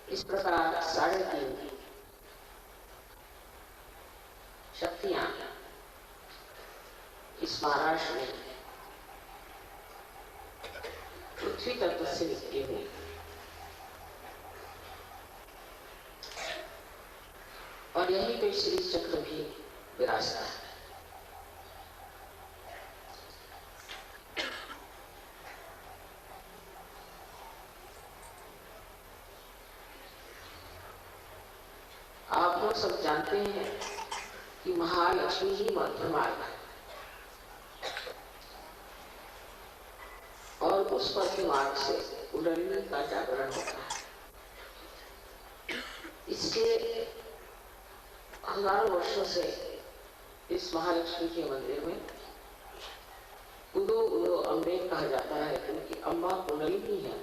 इस प्रकार 3.5 शक्तियां इस महाराष्ट्र में पृथ्वी तत्व से निकली हुई और यही पे श्री चक्र भी विराजता है। आप लोग सब जानते हैं कि महालक्ष्मी ही मध्य मार्ग है और उस मध्य मार्ग से कुंडलिनी का जागरण होता है। इसलिए हजारों वर्षों से इस महालक्ष्मी के मंदिर में उदो उदो अम्बे कहा जाता है, क्योंकि अम्बा कुंडलिनी है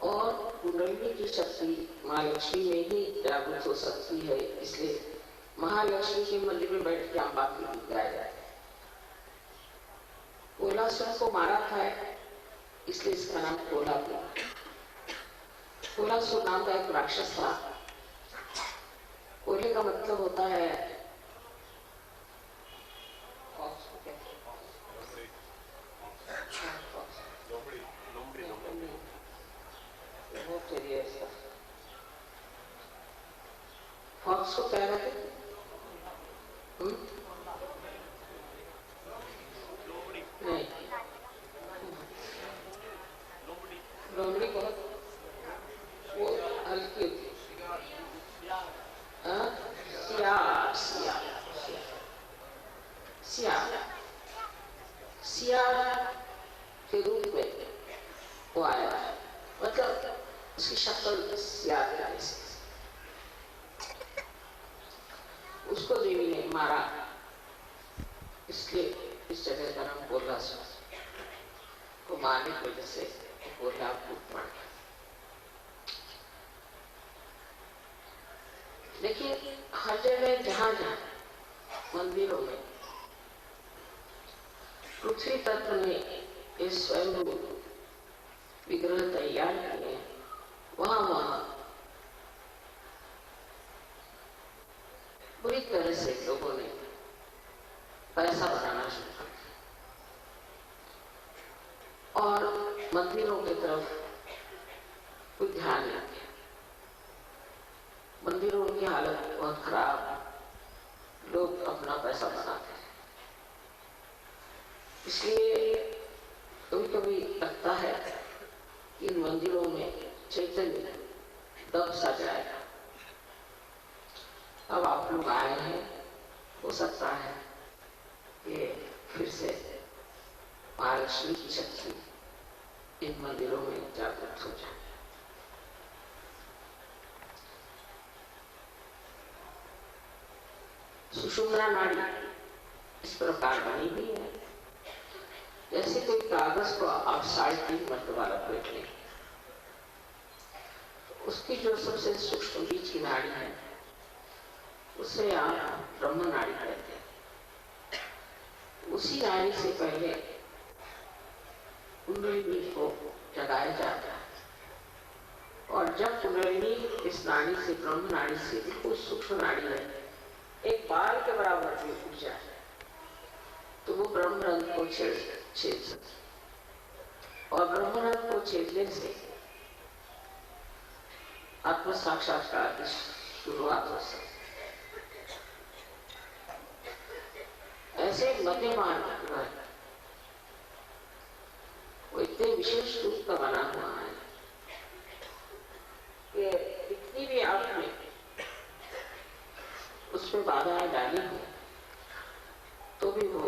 और कुंडलिनी की शक्ति महालक्ष्मी में ही जागृत हो सकती है। इसलिए महालक्ष्मी के मंदिर में बैठ के अम्बा की गीत गाया जाए। कोल्हापुर को मारा था इसलिए इसका नाम कोल्हापुर। कोल्हापुर नाम का एक राक्षस था। कोल्हे का मतलब होता है फॉक्स को क्या कहते हैं? नहीं, लोमड़ी बहुत वो हल्की होती है। सियार के रूप में वो आया है, मतलब उसकी शक्ल सियार के जैसे। उसको देवी ने मारा, इसलिए इस जगह का नाम कोल्हापुर को मारने की वजह से कोल्हापुर पड़ गया। लेकिन हर जगह जहां जहां मंदिरों में पृथ्वी तत्व ने इस स्वयं विग्रह तैयार किए, वहां वहां पूरी तरह से लोगों ने पैसा बनाना शुरू कर दिया और मंदिरों की तरफ कोई ध्यान नहीं दिया। मंदिरों की हालत बहुत खराब, लोग अपना पैसा बनाते हैं। इसलिए कभी कभी लगता है कि इन मंदिरों में चैतन्य दब सा जाएगा। अब आप लोग आए हैं, हो सकता है कि फिर से महालक्ष्मी की शक्ति इन मंदिरों में जागृत हो जाए। सुषुम्ना नाड़ी इस प्रकार बनी हुई है जैसे कोई कागज को आप 3.5 मरतबा लपेट लें। उसकी जो सबसे सूक्ष्म बीच की नाड़ी है उसे आप ब्रह्म नाड़ी कहते हैं। उसी नाड़ी से पहले कुंडलिनी को जगाया जाता है और जब कुंडलिनी इस नाड़ी से, ब्रह्म नाड़ी से बिल्कुल सूक्ष्म नाड़ी है, एक बाल के बराबर भी उठ जाए तो वो ब्रह्म रंग को छेद सकती और ब्रह्म रंग को छेदने से आत्म साक्षात्कार की शुरुआत हो सकती। ऐसे मध्य मार्ग वो इतने विशेष रूप का बना हुआ है कि इतनी भी आपने उसमें बाधाएं डाली है तो भी वो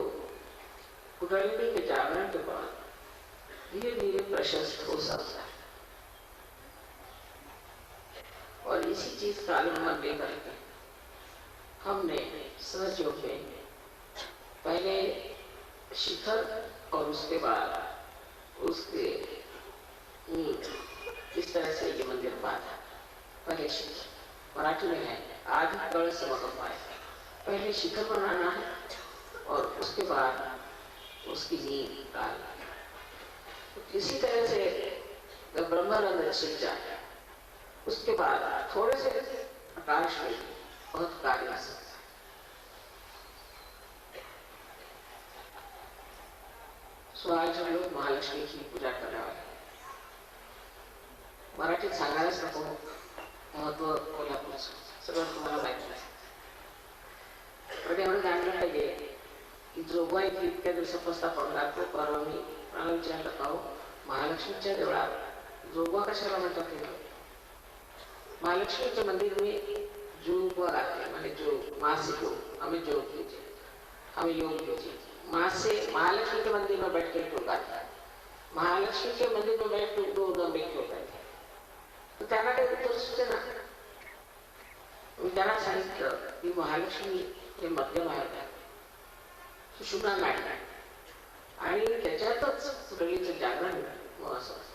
कुंडलिनी के जागरण के बाद धीरे धीरे प्रशस्त हो सकता है। और इसी चीज का अनुमान लेकर के हमने सहयोग में पहले शिखर और उसके बाद उसके इस तरह से ये मंदिर बांधा। पहले शिखर मराठी में है, आज कल समागम आए। पहले शिखर बनाना है और उसके बाद उसकी नींव डालना है। तो किसी तरह से जब ब्रह्मानंद छिप जाए उसके बाद थोड़े से प्रकाश में बहुत कार्य आ सकता है। सो आज हम लोग महालक्ष्मी की पूजा करने वाले हैं। मराठीत सांगायलाच नको महत्व कोल्हापूरचं सगळं तुम्हाला माहिती आहे. पण एवढं जाणलं पाहिजे की जोगवा इथे इतक्या दिवसापासून आपण राहतो. परवा मी मला विचारलं का हो महालक्ष्मीच्या देवळात जोगवा कशाला म्हणतात ते. महालक्ष्मी के मंदिर में जोगवा गाते माने जो माँ से जो हमें योग कीजिए, हमें योग कीजिए. माँ से महालक्ष्मी के मंदिर में बैठ के क्यों गाते हैं, महालक्ष्मी के मंदिर में बैठ के दो नंबे क्यों गाते हैं. तो त्यांना काही उत्तर सुचेना. मी त्यांना सांगितलं की महालक्ष्मी हे मध्यम आहे, सुषुम्ना नाडी आणि त्याच्यातच प्रगतीचं जागरण मग असं.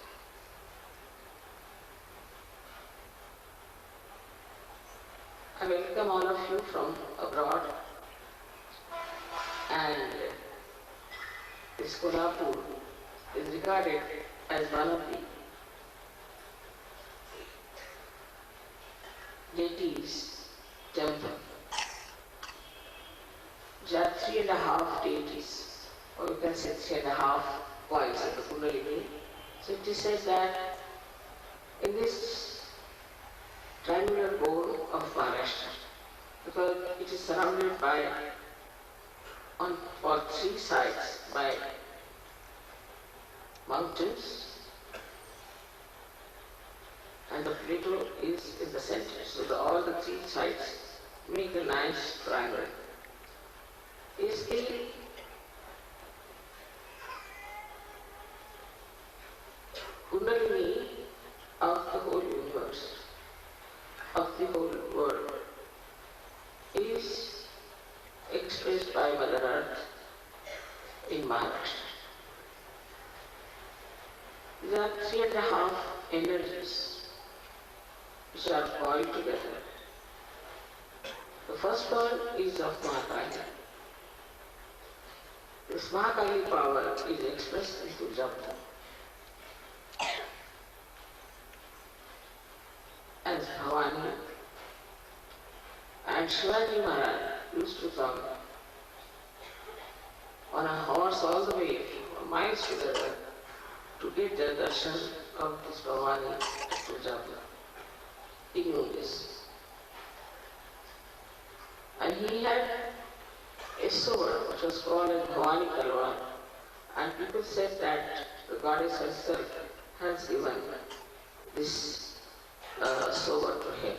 I welcome all of you from abroad, and this Kolhapur is regarded as one of the deities temple. There are 3.5 deities, or you can say 3.5 points of the Kundalini. So it is said that in this triangular bowl of Maharashtra, because it is surrounded by on all three sides by mountains, and the plateau is in the center. So all the three sides make a nice triangle. Is the Kundalini of the whole universe, of the whole world, is expressed by Mother Earth in Maharashtra. There are 3.5 energies which are called together. The first one is of Mahakali. This Mahakali power is expressed in Puja as Bhavani, and Shivaji Maharaj used to come on a horse all the way for miles together to get the darshan of this Bhavani at Puja. He knew this. And he had a sword which was called as Bhavani Talwar, and people said that the goddess herself has given this sword to him.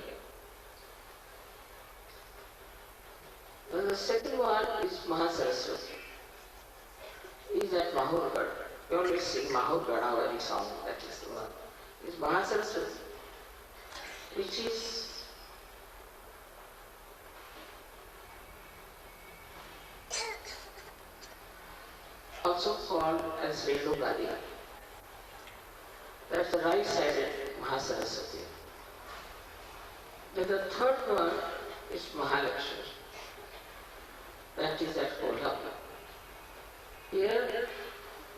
And the second one is Mahasaraswati. He is at Mahurgad. We always sing Mahurgad, our song, that is the one. Is Mahasaraswati, which is also called as Renugadi. That's the right-sided Mahasaraswati. Then the third one is Mahalakshmi. That is at Kolhapur. Here,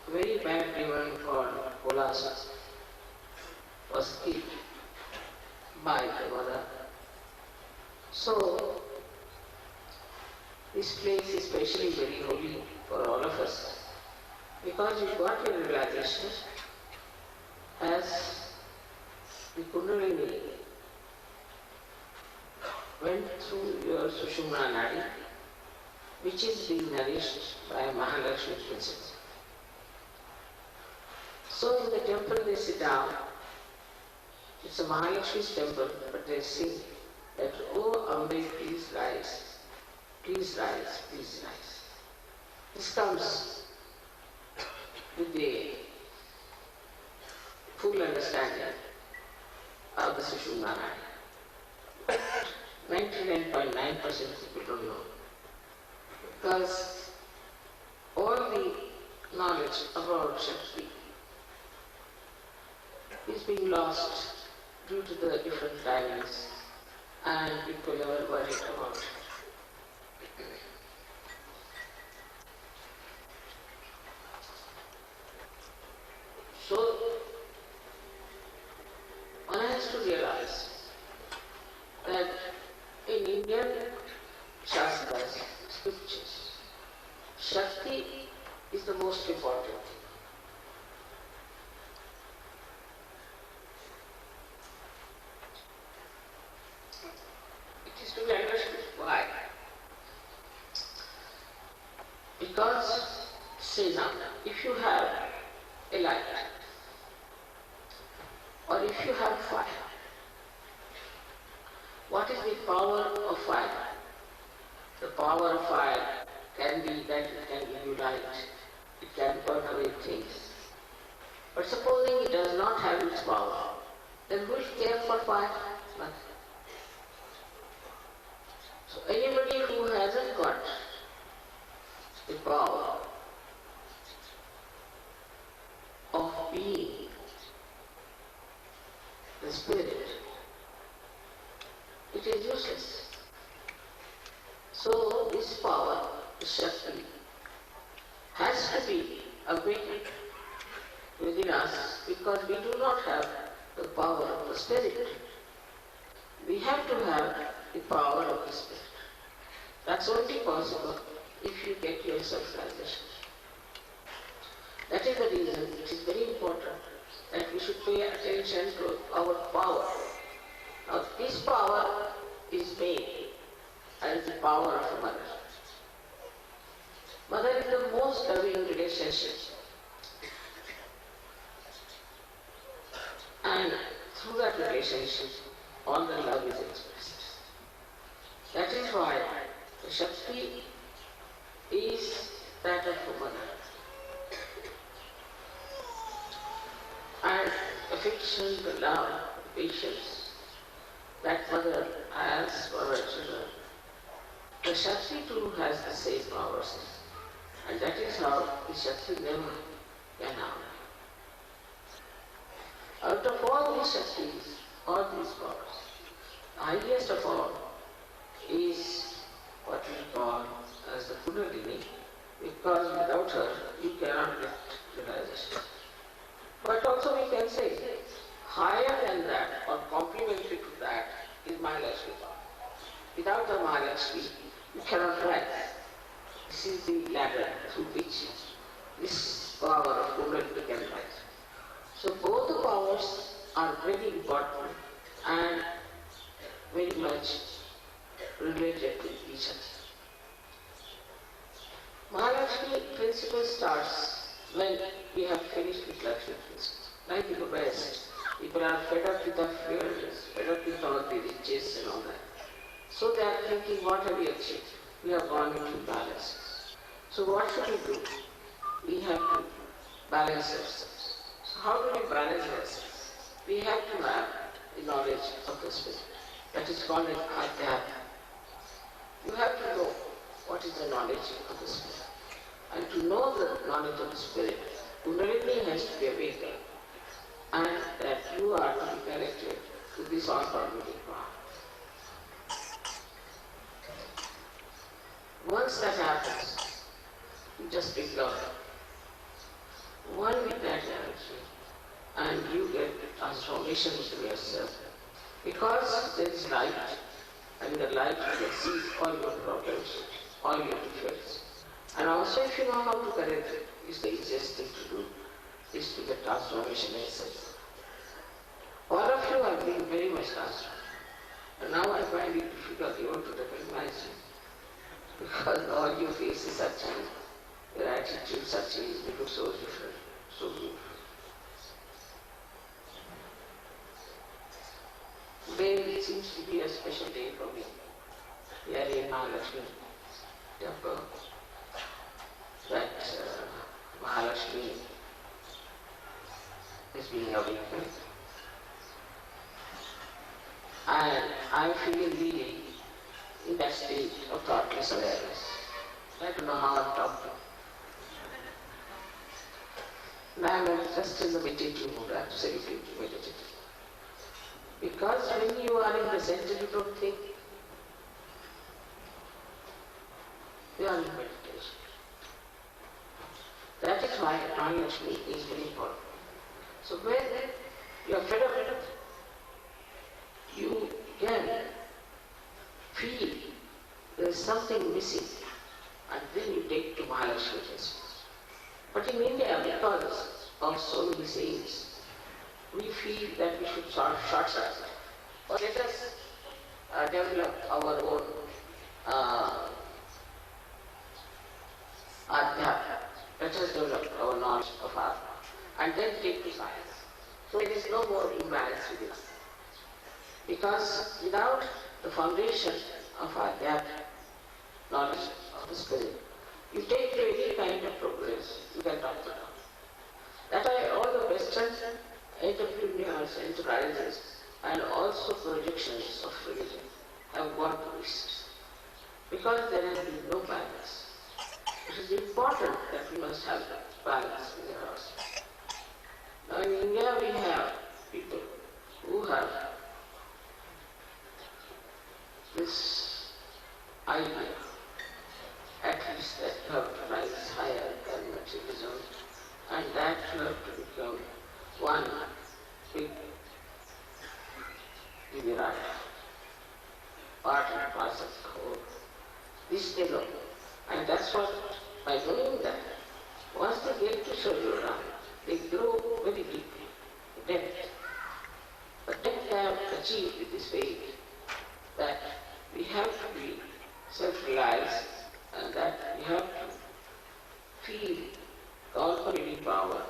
a very bad demon called Kolasa was killed by the mother. So, this place is especially very holy for all of us, because you got your realization as the Kundalini went through your Sushumna Nadi, which is being nourished by Mahalakshmi princess. So in the temple they sit down. It's a Mahalakshmi's temple, but they sing that, "Oh Ambe, please rise, please rise, please rise." This comes with the full understanding of the Sushumna Nadi. But 99.9% people don't know, because all the knowledge about Shakti is being lost due to the different timings, and people never worry about it. So one has to realize Indian Shastras, scriptures, Shakti is the most important thing. It is to be understood. Why? Because, say now, if you have a light, or if you have fire, what is the power of fire? The power of fire can be that it can give you light, it can burn away things. But supposing it does not have its power, then who will care for fire? Nothing. So anybody who hasn't got the power of being the spirit, it is useless. So this power, the Shakti, has to be awakened within us because we do not have the power of the spirit. We have to have the power of the spirit. That's only possible if you get your self-realization. That is the reason it is very important that we should pay attention to our power. Now this power is made as the power of a mother. Mother is the most loving relationship. And through that relationship, all the love is expressed. That is why the Shakti is that of a mother. And affection, the love, the patience that mother has for her children. The Shakti too has the same powers. And that is how the Shakti never can harm. Out of all these Shaktis, all these powers, the highest of all is what we call as the Kundalini, because without her you cannot get realization. But also we can say, higher than that or complementary to that is Mahalakshmi power. Without the Mahalakshmi, you cannot rise. This is the ladder through which this power of Kundalini can rise. So both the powers are very important and very much related to each other. Mahalakshmi principle starts when we have finished with Lakshmi principle. Like in the West, people are fed up with the fears, fed up with all the riches and all that. So they are thinking, what have we achieved? We have gone into balances. So what should we do? We have to balance ourselves. So how do we balance ourselves? We have to have the knowledge of the spirit. That is called an adhyatma. You have to know what is the knowledge of the spirit. And to know the knowledge of the spirit, Kundalini has to be awakened. And that you are to be connected to this all-pervading power. Once that happens, you just become one with that energy and you get transformation into yourself. Because there is light, and in the light you can see all your problems, all your defects. And also if you know how to correct it, it's the easiest thing to do, is to get transformation itself. All of you have been very much transformed. And now I find it difficult even to recognize you. Because all your faces are changed, your attitudes are changed, you look so different, so beautiful. Today seems to be a special day for me. We are in Mahalakshmi temple. That Mahalakshmi is being awakened. And I feel really in that state of thoughtless awareness. I don't know how I'm talking. And I'm just in the meditative mood, absolutely meditative. Because when you are in the center, you don't think. You are in meditation. That is why Mahalakshmi is very important. So when you are fed up, you can feel there is something missing, and then you take to Mahalakshmi festival. But in India, because of so many saints, we feel that we should short-circuit. But let us develop our own adhyatma. Let us develop our knowledge of Atma and then take to science. So there is no more imbalance with it. Because without the foundation of adhyatma, knowledge of the spirit, you take to any kind of progress, you can talk it down. That's why all the Western entrepreneurs, enterprises, and also projections of religion have gone to waste. Because there has been no balance. It is important that we must have balance within ourselves. Now in India we have people who have this idea, at least that you have to rise higher than materialism, and that you have to become one big Virat, part and parcel of the whole. This they know. And that's what, by knowing that, once they get to Shri, they grow very deeply, depth. But depth they have achieved with this faith, that we have to be self-realized and that we have to feel the all-pervading power.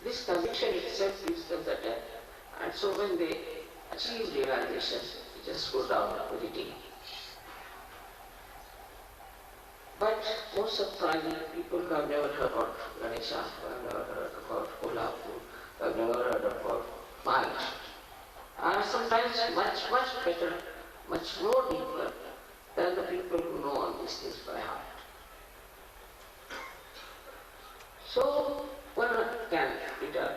This conviction itself gives them the depth. And so when they achieve realization, they just go down very deep. But most surprising, people who have never heard about Ganesha, who have never heard about Kolhapur, who have never heard about Mahalakshmi, are sometimes much better, much more deeper than the people who know all these things by heart. So, one can be done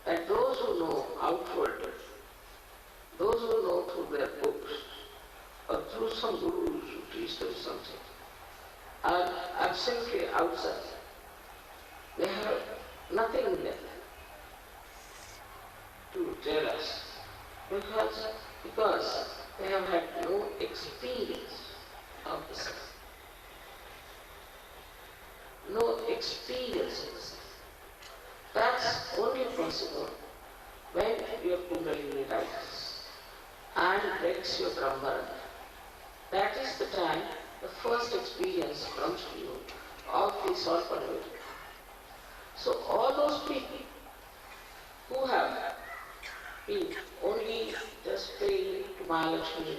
that those who know outward, those who know through their books, or through some gurus who teach them something, are absolutely outside. They have nothing left to tell us because they have had no experience of the self. No experience of the self. That's only possible when your Kundalini rises and breaks your Brahman. That is the time the first experience comes to you of this all-pervading. So all those people who have been only just praying to Mahalakshmi,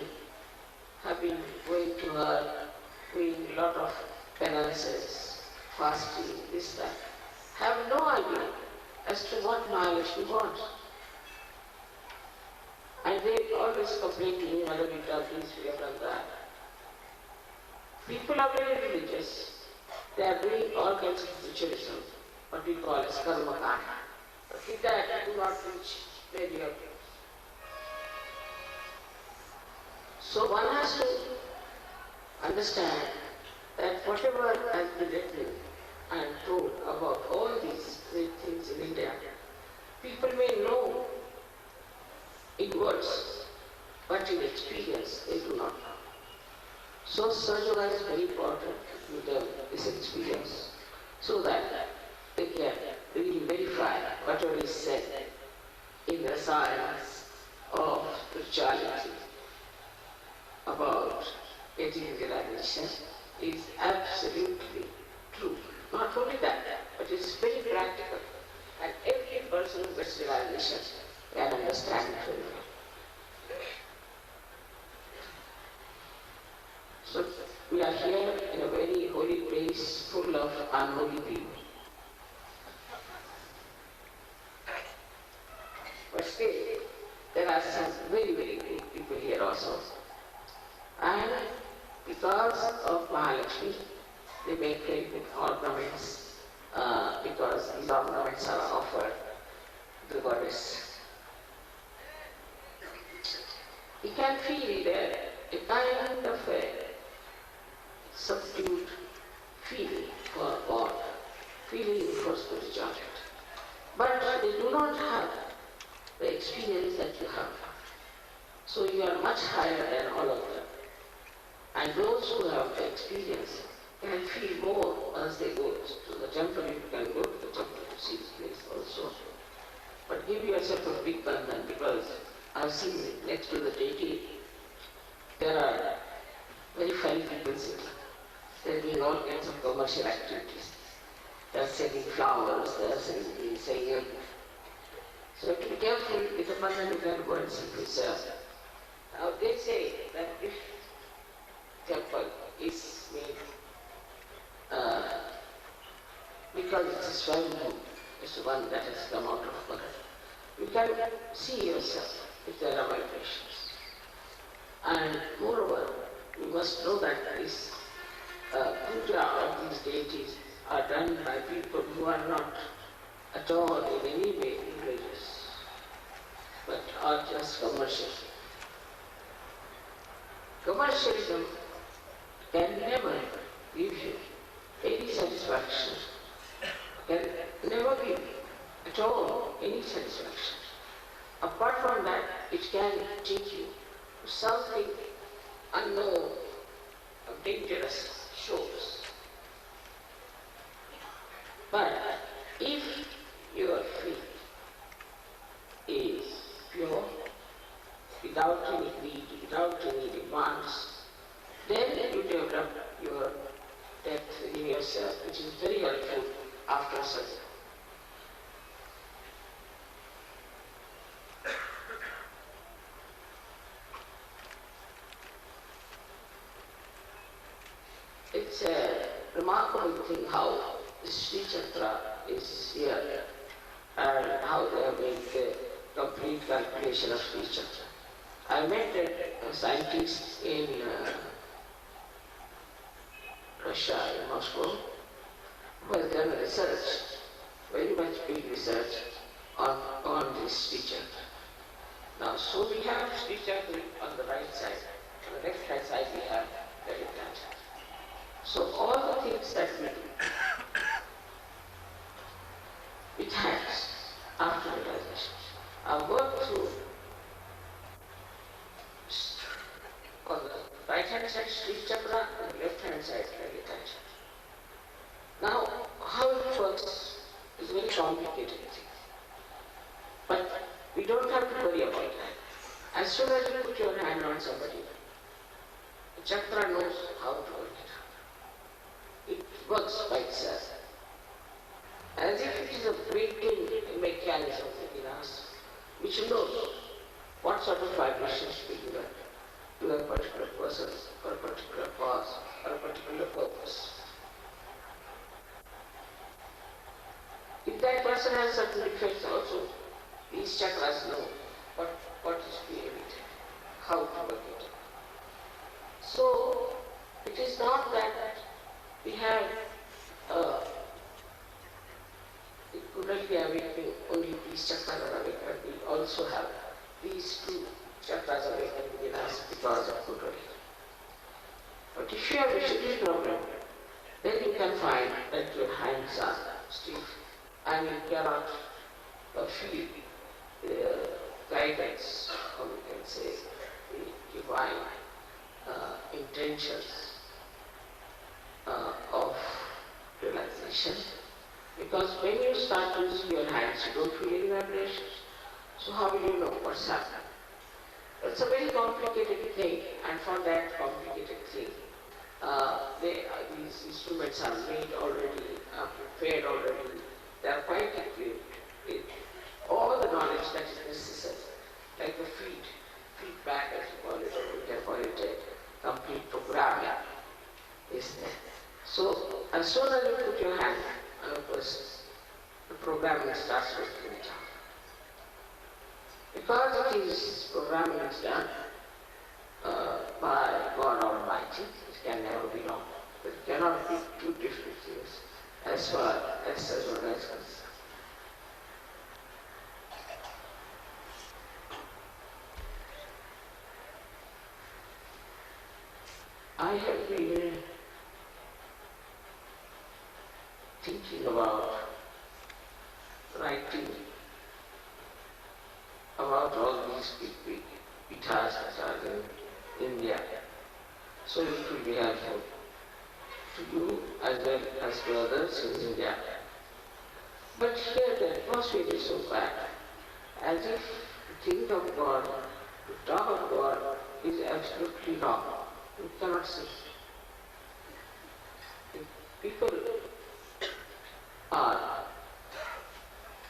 have been going to her, doing a lot of penances, fasting, this, that, have no idea as to what Mahalakshmi wants. And they always complain to me, Mother Gita, please, we have done that. People are very religious. They are doing all kinds of ritualism, what we call as karma kanda. But with that, they do not reach where you have to. So one has to understand that whatever has been written and told about all these great things in India, people may know in words, but in experience they do not know. So Sahaja is very important to give them this experience so that they can really verify whatever is said in the science of spirituality about getting realization is absolutely true. Not only that, but it's very practical. And every person who gets realization can understand it very well. So we are here in a very holy place full of unholy people. But still, there are some very great people here also. And because of Mahalakshmi, they make very good ornaments, because these ornaments are offered to the goddess. You can feel there a kind of a subdued feeling for God, feeling for spirituality. But they do not have the experience that you have. So you are much higher than all of them. And those who have experience can feel more as they go to the temple. You can go to the temple to see this place also. But give yourself a big bandhan, because I've seen next to the deity, there are very fine people sitting. They're doing all kinds of commercial activities. They're selling flowers, they're selling. So to be careful with the bandhan, you can go and see yourself. Now they say that if temple is made because it is Swayambhu, it's the one that has come out of Mother. You can see yourself if there are vibrations. And moreover, you must know that this puja of these deities are done by people who are not at all in any way religious, but are just commercial. Commercialism can never give you any satisfaction, can never give at all any satisfaction. Apart from that, it can take you to something unknown, of dangerous shores. But if your faith is pure, without any greed, without any demands, then you develop your depth within yourself, which is very helpful after sadhana. It's a remarkable thing how the Shri Chakra is here and how they have made the complete calculation of Shri Chakra. I met a scientist in Russia, in Moscow, who has done research, very much big research on this Shri Chakra. Now, so we have Shri Chakra on the right side, on the left hand side we have Vedanta. So all the things that we do with hands after realization are worked through on the right hand side Shri Chakra and the left hand side Vedanta. Now, how it works is a very complicated thing. But we don't have to worry about that. As soon as you put your hand on somebody, the chakra knows how to work it. It works by itself. As if it is a built-in mechanism within us, which knows what sort of vibrations we give to a particular person, for a particular cause, or a particular purpose. If that person has certain defects also, these chakras know what is being emitted, how to work it. So, it is not that we have Kundalini awakening, only these chakras are awakened. We also have these two chakras awakened within us because of Kundalini. But if you have a Shri problem, then you can find that your hands are stiff and you cannot feel guidance, or we can say the divine intentions of realization. Because when you start using your hands, you don't feel any vibrations. So how will you know what's happening? It's a very complicated thing, and for that complicated thing, these instruments are made already, prepared already. They are quite equipped with all the knowledge that is necessary, like the feedback as you call it, or we can call it a complete programming is there. So as soon as you put your hand on a person, the programming starts working it out. Because it is programming is done by God Almighty, it can never be wrong. It cannot be two different things as far as one is concerned. I have been thinking about writing about all these big pithas that are in India, So it will be helpful to you as well as to others in India. But here the atmosphere is so bad, as if to think of God, to talk of God is absolutely wrong. You cannot see. People are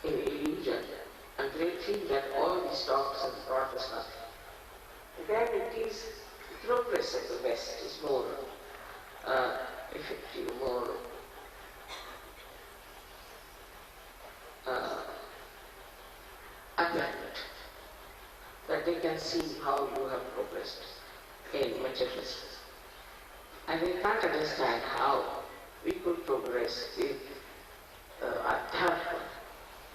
in illusion and they think that all these talks and brought us nothing. Then it is the progress of the West is more effective, more apparent, that they can see how you have progressed in materialism. And they can't understand how we could progress with Adhyatma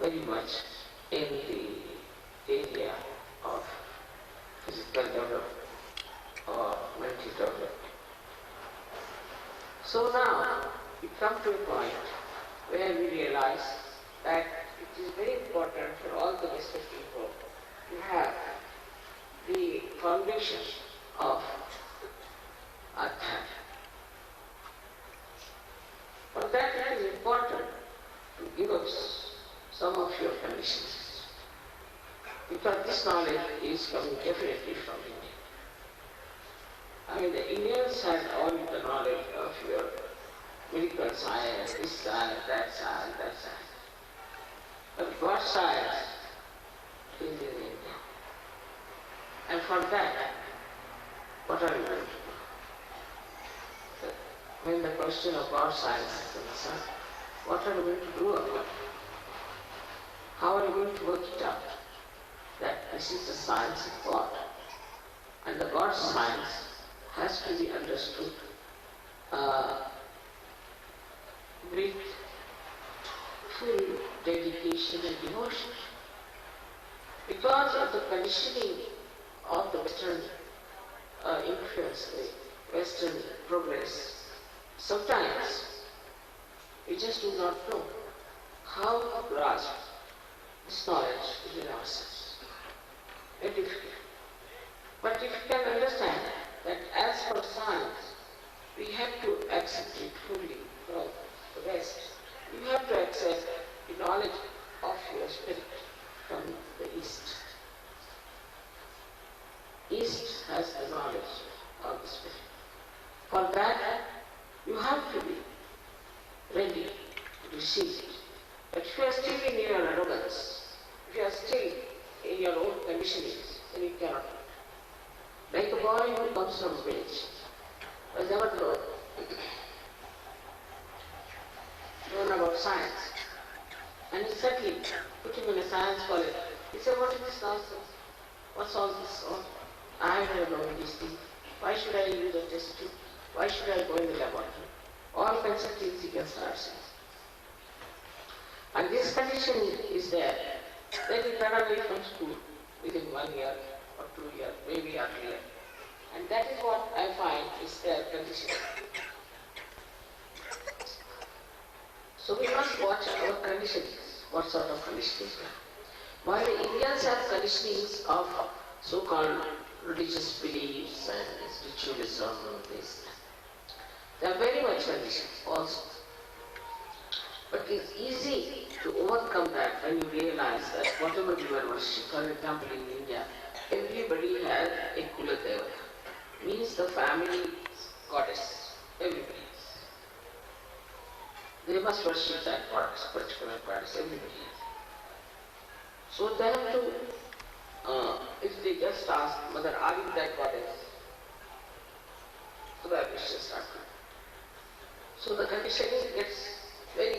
very much in the area of physical development or mental development. So now we come to a point where we realize that it is very important for all the Western people to have the foundation of Adhyatma. For that it is important to give us some of your conditions, because this knowledge is coming definitely from India. I mean, the Indians had all the knowledge of your medical science, this science, that science, that science. But God science is in India. And for that, what are you going to do? When the question of God science is concerned, what are you going to do about it? How are you going to work it out? That this is the science of God. And the God science has to be understood with full dedication and devotion. Because of the conditioning of the Western influence, the Western progress, sometimes we just do not know how to grasp this knowledge within ourselves. Very difficult. But if you can understand that as for science, we have to accept it fully from the West. You have to accept the knowledge of your spirit from the East. East has the knowledge of the spirit. For that, you have to be ready to receive it. But if you are still in your arrogance, if you are still in your own conditionings, then you cannot. Like a boy who comes from a village, has never known about science. And you suddenly put him in a science college. He said, what is this nonsense? What's all this? Oh, I have never known these things. Why should I use a test tube? Why should I go in the laboratory? All kinds of things he can start saying. And this condition is there. Then he ran away from school within 1 year or 2 years, maybe earlier. And that is what I find is their condition. So we must watch our conditionings. What sort of conditionings we have. While the Indians have conditionings of so-called religious beliefs and ritualism and this, they are very much conditioned also. But it is easy to overcome that when you realize that whatever you are worshipping, for example in India, everybody has a Kula Devata, means the family goddess, everybody. They must worship that goddess, particular goddess, everybody. So they have to, if they just ask, Mother, are you that goddess? So that is just not good. So the conditioning gets very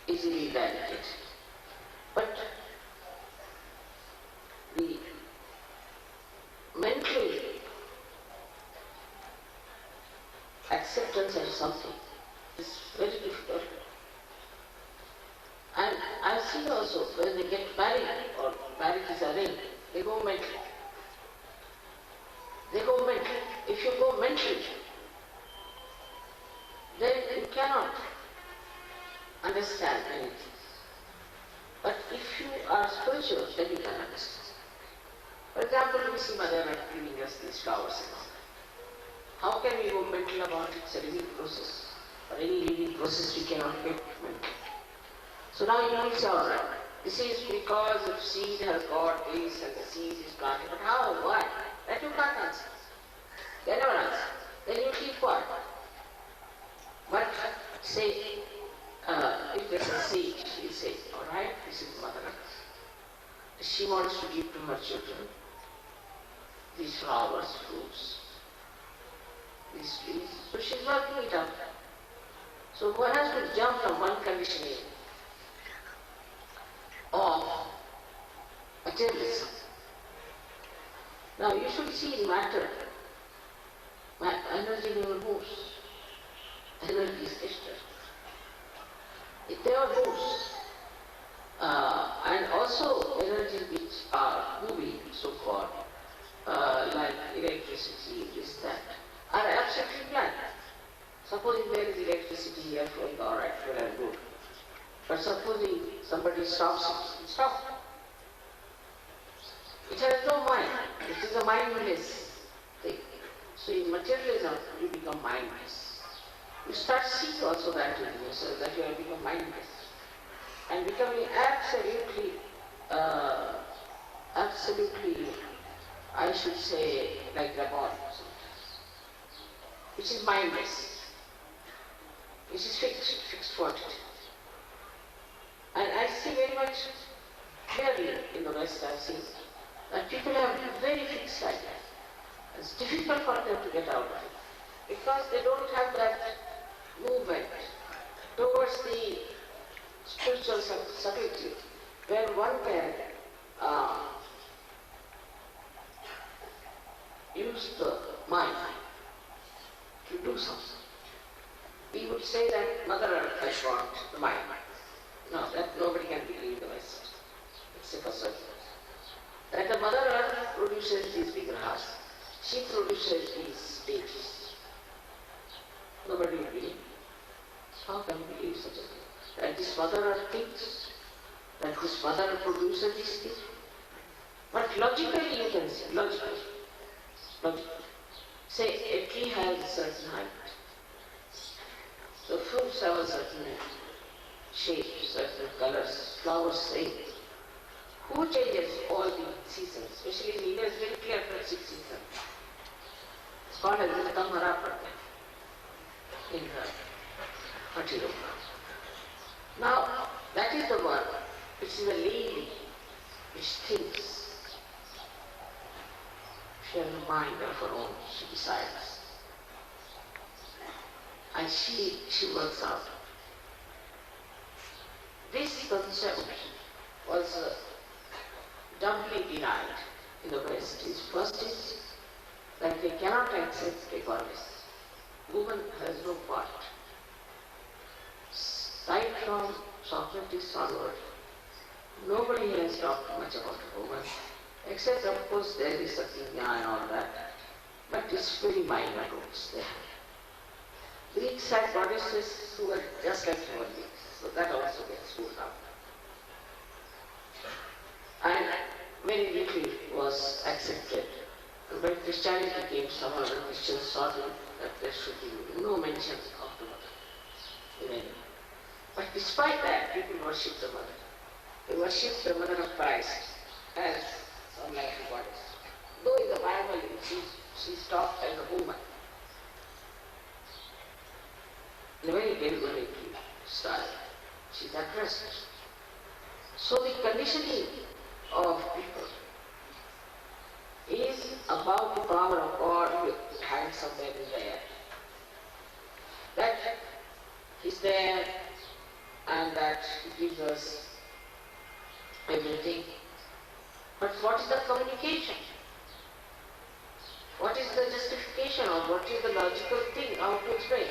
easily validated. But the mental acceptance of something is very difficult. And I've seen also when they get married or marriage is arranged, they go mental. They go mental. If you go mentally, then you cannot understand anything. But if you are spiritual, then you can understand. For example, we see mother giving us these flowers and all. How can we go mental about it? It's a living process. For any living process we cannot get mental. So now you will say, all right, this is because the seed has got this and the seed is planted. But how? Why? That you can't answer. They never answer. Then you keep quiet. But say, if there's a seed, you say, all right, this is Mother Earth. She wants to give to her children these flowers, fruits, these trees. So she's working it out. So one has to jump from one conditioning of materialism. Now you should see in matter, energy never moves. Energy is extra. It never moves. And also energy which are moving, so-called, like electricity, this, that, are absolutely blank. Supposing there is electricity here flowing, all right, well and good. But supposing somebody stops it, stop. It has no mind. It is a mindless thing. So in materialism, you become mindless. You start seeing also that in yourself, that you have become mindless. And becoming absolutely, I should say, like the body, which is mindless, which is fixed quantity. And I see very much clearly in the West, I've seen that people have very fixed idea. It's difficult for them to get out of it because they don't have that movement towards the spiritual subtlety where one can use the mind to do something. We would say that Mother Earth has got the mind. No, that nobody can believe in the West, except for certain. That the Mother Earth produces these vigrahas. She produces these stages. Nobody will believe. How can you believe such a thing? That this Mother Earth thinks, that this Mother Earth produces these things. But logically you can say, logically. Say a tree has a certain height. The fruits have a certain shape, certain colors, flowers same. Who changes all the seasons? Especially in India, it's very clear for 6 seasons. It's called as the Tamara in the Patiloka. Now, that is the one which is a lady which thinks. She has a mind of her own, she decides. And she works out. This concept was doubly denied in the West. First is that they cannot accept equality. Woman has no part. Right from Socrates onward, nobody has talked much about a woman, except of course there is Satya and all that, but it's very minor roots there. Greeks had goddesses who were just like human beings, so that also gets ruled out. And very little was accepted. And when Christianity came, some of the Christians saw that there should be no mention of the mother in any. But despite that, people worship the mother. They worship the mother of Christ as some like a goddess. Though in the Bible she's talked as a woman. In a very deliberate style. She's addressed. So the conditioning of people is about the power of God hanging somewhere in the air. That is there and that gives us everything. But what is the communication? What is the justification or what is the logical thing? How to explain?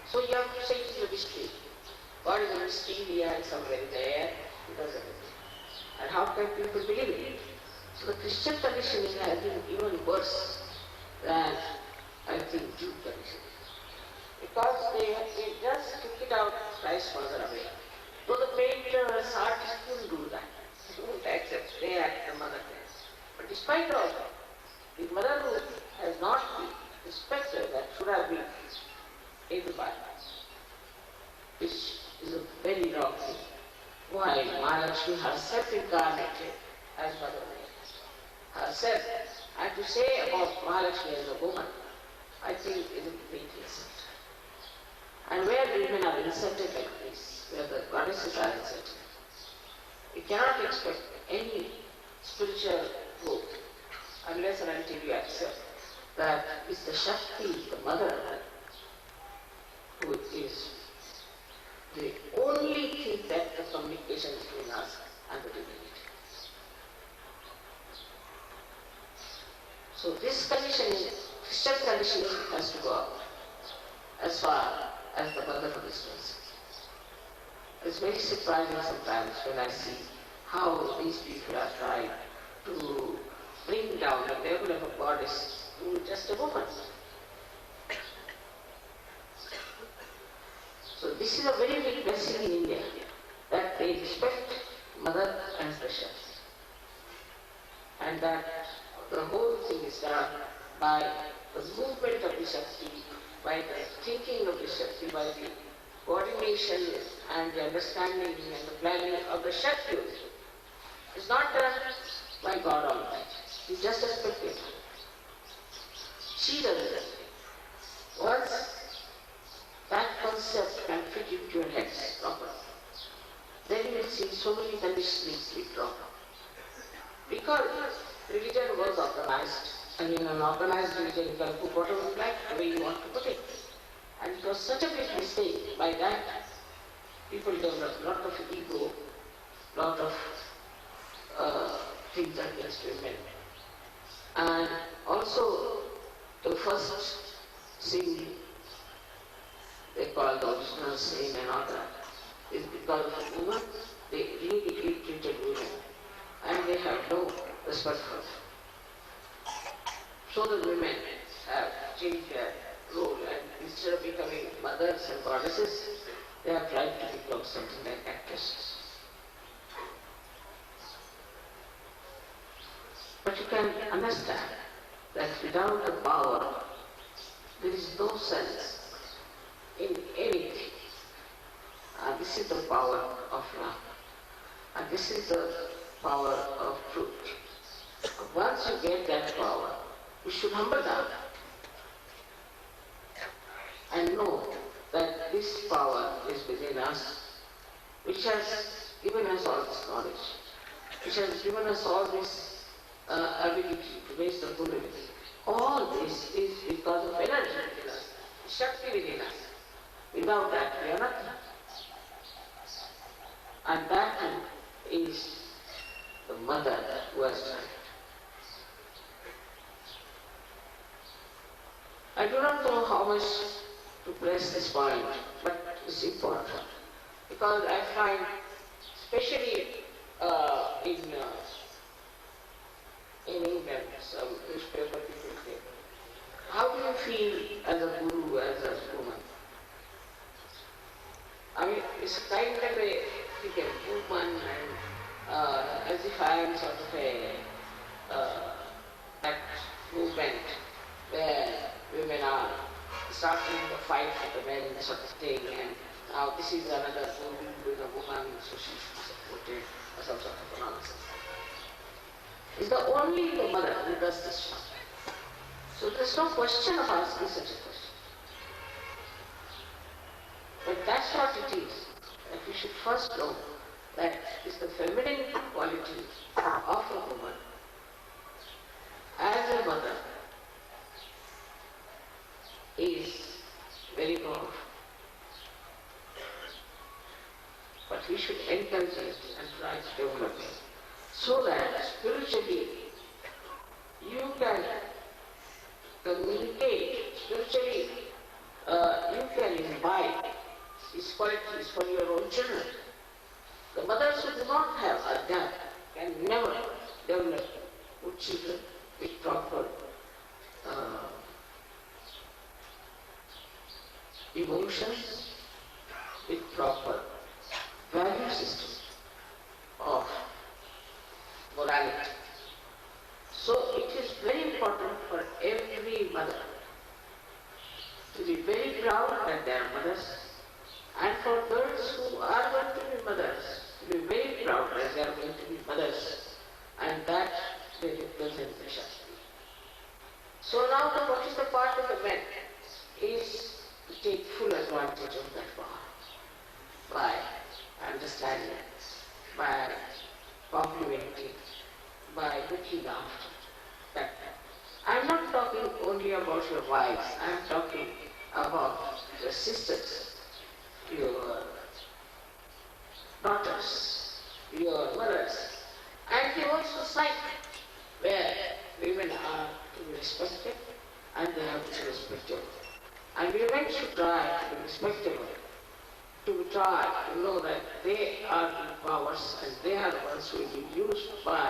So you have to say it is a mystery. God is a mystery, He hangs somewhere in the air, He does everything. And how can people believe in it? So the Christian conditioning has been even worse than, I think, Jew conditioning. Because they just took it out Christ further away. So the painters, artists couldn't do that. They wouldn't accept, they act the mother things. But it's spite of the mother who has not been respected, that should have been edified, which is a very wrong thing. Why Mahalakshmi herself incarnated as Mother Mary. Herself. And to say about Mahalakshmi as a woman, I think is a complete insult. And where women are insulted like this, where the goddesses are insulted, you cannot expect any spiritual growth unless and until you accept that it's the Shakti, the mother, who is the only thing that the communication between us and the divinity. So this conditioning, Christian conditioning has to go out as far as the motherhood is concerned. It's very surprising sometimes when I see how these people are trying to bring down the level of a goddess to just a woman. So this is a very big blessing in India, that they respect mother as the Shakti. And that the whole thing is done by the movement of the Shakti, by the thinking of the Shakti, by the coordination and the understanding and the planning of the Shakti. It's not done by God Almighty. It's just a spectator. She does it. Once that concept can fit into your head properly, then you will see so many conditionings withdrawn. Because religion was organized, and in an organized religion you can put whatever you like, the way you want to put it. And it was such a big mistake. By that, people developed a lot of ego, lot of things against women. And also, the first sin they call the original sin and all that is because of women. They really ill-treated women, and they have no respect for them. So the women have changed their role, and instead of becoming mothers and goddesses, they have tried to become something like actresses. But you can understand that without the power, there is no sense in anything. And this is the power of love. And this is the power of truth. Once you get that power, you should humble down and know that this power is within us, which has given us all this knowledge, which has given us all this ability to raise the Kundalini. All this is because of energy within us, Shakti within us. Without that, we are nothing. And that is the mother who has done it. I do not know how much to press this point, but it's important. Because I find, especially in England, some newspaper people say, how do you feel as a guru, as a woman? I mean, it's kind of a woman, and as if I am sort of that movement where women are starting the fight for the men sort of thing, and now this is another guru with a woman, so she should be supported, or some sort of nonsense. It's the only the mother who does this job. So there's no question of asking such a question. But that's what it is, that we should first know that is the feminine quality of a woman as a mother is very powerful. But we should encourage it and try to develop it so that spiritually you can communicate, spiritually you can imbibe these qualities for your own children. The mothers who do not have that can never develop good children with proper emotions, with proper value system of morality. So others, and that they represent the Shakti. So now what is the part of the men is to take full advantage of that power by understanding, by complimenting, by looking after that. I am not talking only about your wives, I am talking about your sisters, your daughters, your mothers, and the whole society where women are to be respected and they have to be respected. And women should try to be respectable, to try to know that they are the powers and they are the ones who will be used by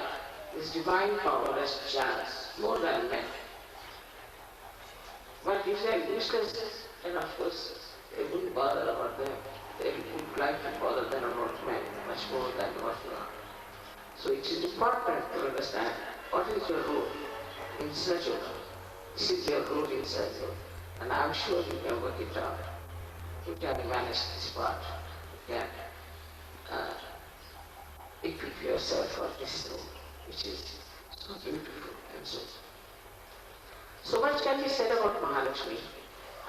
this divine power as chance, more than men. But if they are useless, then of course they wouldn't bother about them. They would like to bother them about men much more than what they are. So it is important to understand what is your role in such a world. This is your role in such a world. And I am sure you can work it out. You can manage this part. You can equip yourself for this role, which is so beautiful and so much can be said about Mahalakshmi,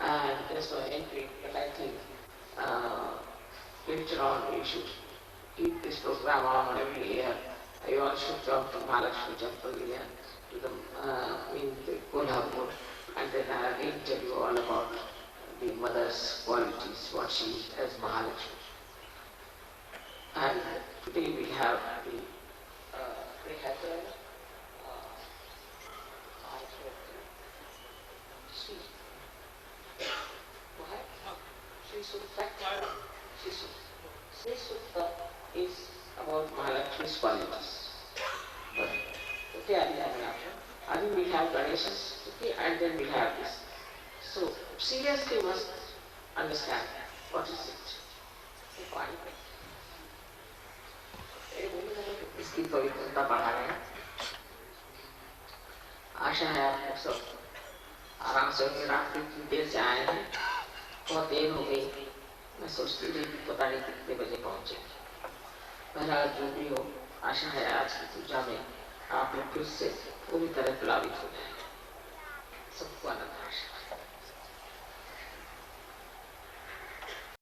and there's no entry, but I think later on we should keep this program on every year. You all should come to Mahalakshmi temple here, to the in the Kolhapur, and then I'll tell you all about the mother's qualities, what she is as Mahalakshmi. And today we have the Shri Sutta is about Mahalakshmi's qualities. But okay, I think we have Ganesha's, okay, and then we have this. So seriously must understand what is it. इसकी पवित्रता बढ़ा रहे हैं. आशा है आप सब आराम से रात की देर से आए हैं. बहुत देर हो गई. मैं सोचती थी कि पता नहीं कितने बजे पहुंचे. बहरहाल जो भी हो, आशा है आज की पूजा में आप लोग फिर से पूरी तरह प्लावित हो जाए. सबको आनंद आशा.